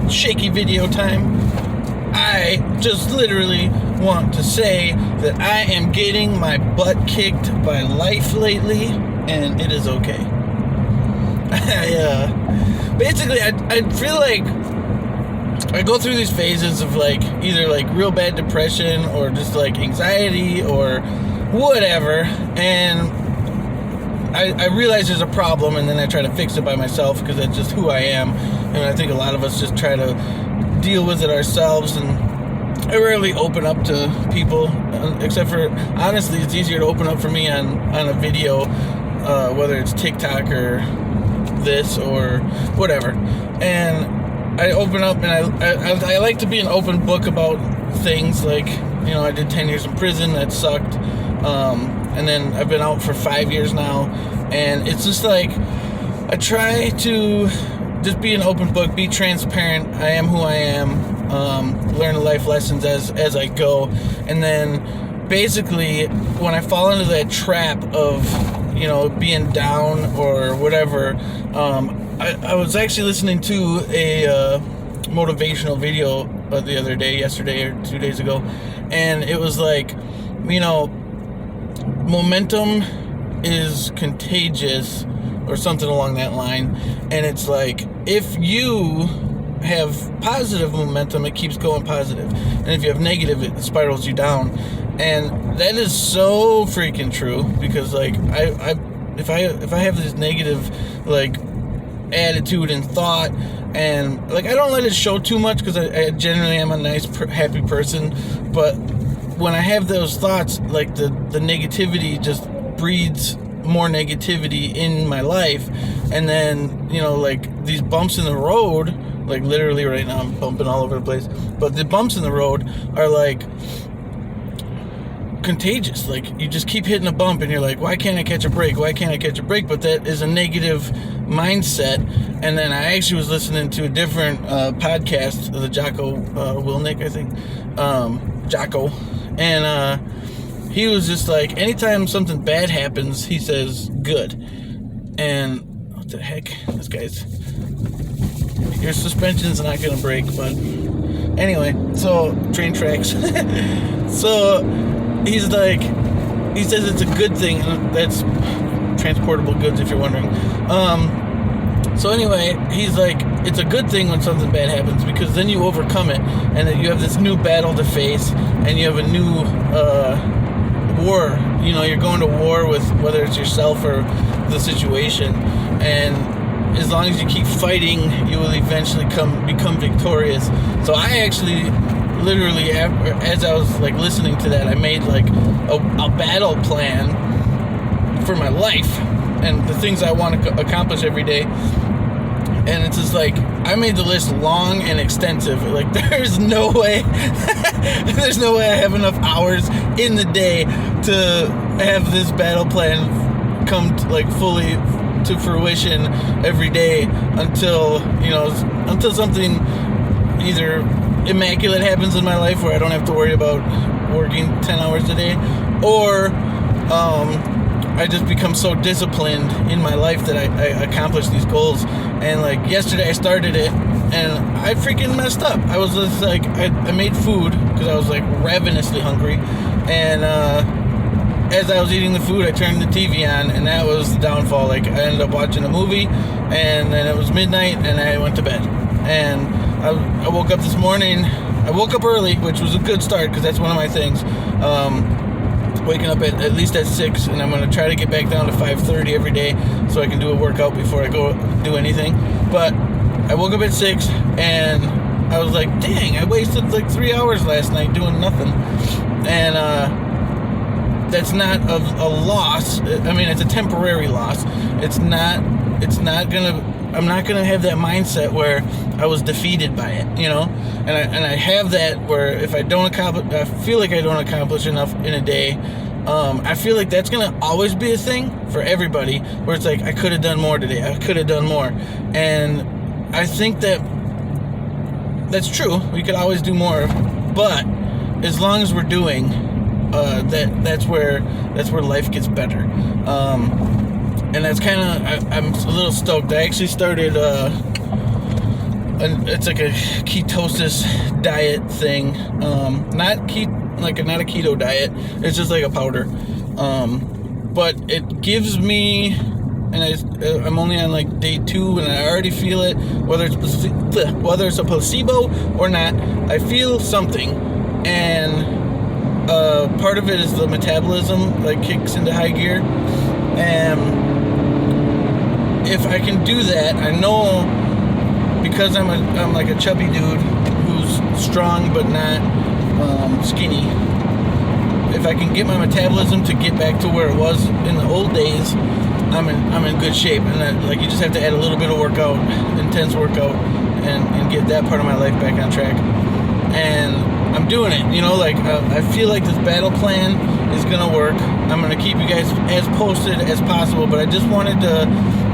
shaky video time. I just literally want to say that I am getting my butt kicked by life lately, and it is okay. Basically, I feel like I go through these phases of like either like real bad depression or just like anxiety or whatever, and I realize there's a problem, and then I try to fix it by myself because that's just who I am. And I think a lot of us just try to deal with it ourselves, and I rarely open up to people, except for, honestly, it's easier to open up for me on a video, whether it's TikTok or this or whatever. And I open up, and I like to be an open book about things. Like, you know, I did 10 years in prison. That sucked. And then I've been out for 5 years now, and it's just like I try to just be an open book, be transparent. I am who I am. Learn life lessons as I go, and then basically when I fall into that trap of, you know, being down or whatever, I was actually listening to a motivational video the other day, yesterday or 2 days ago, and it was like, you know, momentum is contagious or something along that line. And it's like, if you have positive momentum, it keeps going positive, and if you have negative, it spirals you down. And that is so freaking true, because like if I have this negative like attitude and thought, and like I don't let it show too much because I generally am a nice happy person, but when I have those thoughts, like the negativity just breeds more negativity in my life. And then, you know, like these bumps in the road, like literally right now I'm bumping all over the place, but the bumps in the road are like contagious. Like you just keep hitting a bump and you're like, why can't I catch a break? Why can't I catch a break? But that is a negative mindset. And then I actually was listening to a different podcast, the Jocko Willink, I think, Jocko, and he was just like, anytime something bad happens, he says good. And what the heck, this guy's, your suspension's not gonna break. But anyway, so train tracks. So he's like, he says it's a good thing, and that's transportable goods if you're wondering. So anyway, he's like, it's a good thing when something bad happens, because then you overcome it, and then you have this new battle to face, and you have a new war. You know, you're going to war with whether it's yourself or the situation, and as long as you keep fighting, you will eventually become victorious. So I actually, literally, as I was like listening to that, I made like a battle plan for my life and the things I want to accomplish every day. And it's just like, I made the list long and extensive. Like, there's no way I have enough hours in the day to have this battle plan come fully to fruition every day until something either immaculate happens in my life where I don't have to worry about working 10 hours a day, or I just become so disciplined in my life that I accomplish these goals. And like yesterday I started it and I freaking messed up. I was just like, I made food because I was like ravenously hungry, and as I was eating the food, I turned the TV on, and that was the downfall. Like, I ended up watching a movie, and then it was midnight, and I went to bed. And I woke up this morning. I woke up early, which was a good start, because that's one of my things. Waking up at least at 6, and I'm going to try to get back down to 5:30 every day so I can do a workout before I go do anything. But I woke up at 6, and I was like, dang, I wasted like 3 hours last night doing nothing. And that's not a loss. I mean, it's a temporary loss. I'm not gonna have that mindset where I was defeated by it, you know. And I have that where if I feel like I don't accomplish enough in a day, I feel like that's gonna always be a thing for everybody, where it's like, I could have done more today. I could have done more. And I think that's true. We could always do more, but as long as we're doing, that's where life gets better. And that's kind of, I'm a little stoked. I actually started it's like a ketosis diet thing. Not a keto diet. It's just like a powder. But it gives me, and I'm only on like day 2, and I already feel it. Whether it's a placebo or not, I feel something, and part of it is the metabolism like kicks into high gear, and if I can do that, I know, because I'm like a chubby dude who's strong but not skinny. If I can get my metabolism to get back to where it was in the old days, I'm in good shape. And that, like, you just have to add a little bit of workout, intense workout, and get that part of my life back on track. And I'm doing it. Like I feel like this battle plan is gonna work. I'm gonna keep you guys as posted as possible. But I just wanted to,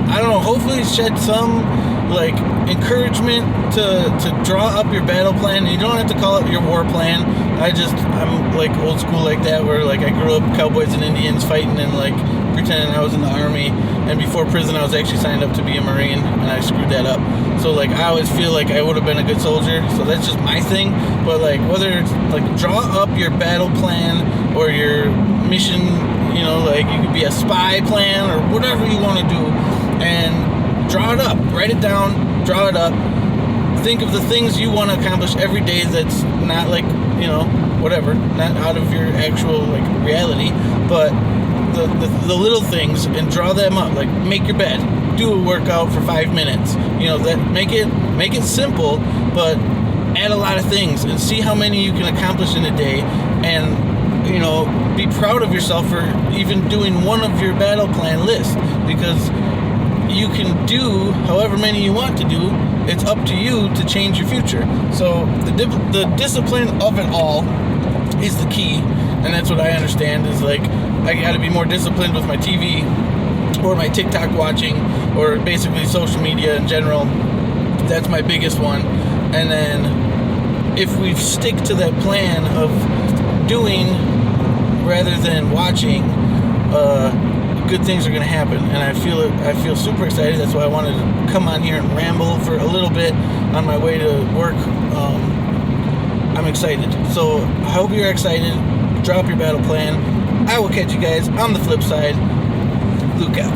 I don't know, hopefully shed some like encouragement to draw up your battle plan. You don't have to call it your war plan. I'm like old school like that, where like I grew up cowboys and Indians fighting and like pretending I was in the army, and before prison I was actually signed up to be a Marine, and I screwed that up. So like I always feel like I would have been a good soldier, so that's just my thing. But like, whether it's like draw up your battle plan or your mission, like you could be a spy plan or whatever you want to do, and draw it up, write it down, draw it up, think of the things you want to accomplish every day that's not like, whatever, not out of your actual like reality, but the little things, and draw them up. Like, make your bed, do a workout for 5 minutes, that make it simple, but add a lot of things and see how many you can accomplish in a day, and be proud of yourself for even doing one of your battle plan list, because you can do however many you want to do. It's up to you to change your future. So the discipline of it all is the key, and that's what I understand, is like I got to be more disciplined with my TV or my TikTok watching, or basically social media in general. That's my biggest one. And then if we stick to that plan of doing rather than watching, good things are going to happen. And I feel super excited. That's why I wanted to come on here and ramble for a little bit on my way to work. I'm excited. So I hope you're excited. Drop your battle plan. I will catch you guys on the flip side. Luke out.